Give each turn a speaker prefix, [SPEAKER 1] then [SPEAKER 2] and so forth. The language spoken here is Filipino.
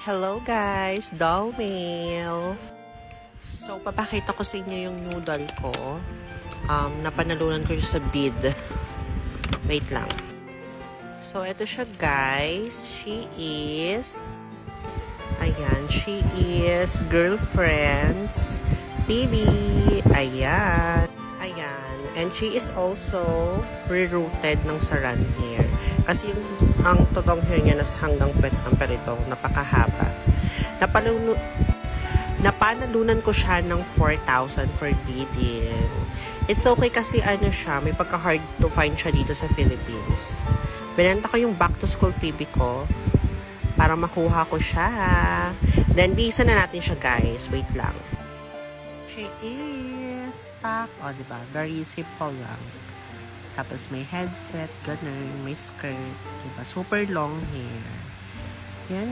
[SPEAKER 1] Hello guys, Doll Mail. So, papakita ko sa inyo yung noodle ko. Napanalunan ko siya sa bid. Wait lang. So, ito siya guys. She is Girlfriends Baby. Ayan. And she is also rerouted ng saran hair. Kasi ang totoong hair niya hanggang pet lang, pero ito, napakahaba. Napanalunan ko siya ng 4,000 for bidding. It's okay kasi siya, may pagka-hard to find siya dito sa Philippines. Binenta ko yung back to school PB ko para makuha ko siya. Then, bisa na natin siya guys. Wait lang. She is pack. O, diba? Very simple lang. Tapos may headset, ganun, may skirt. Diba? Super long hair.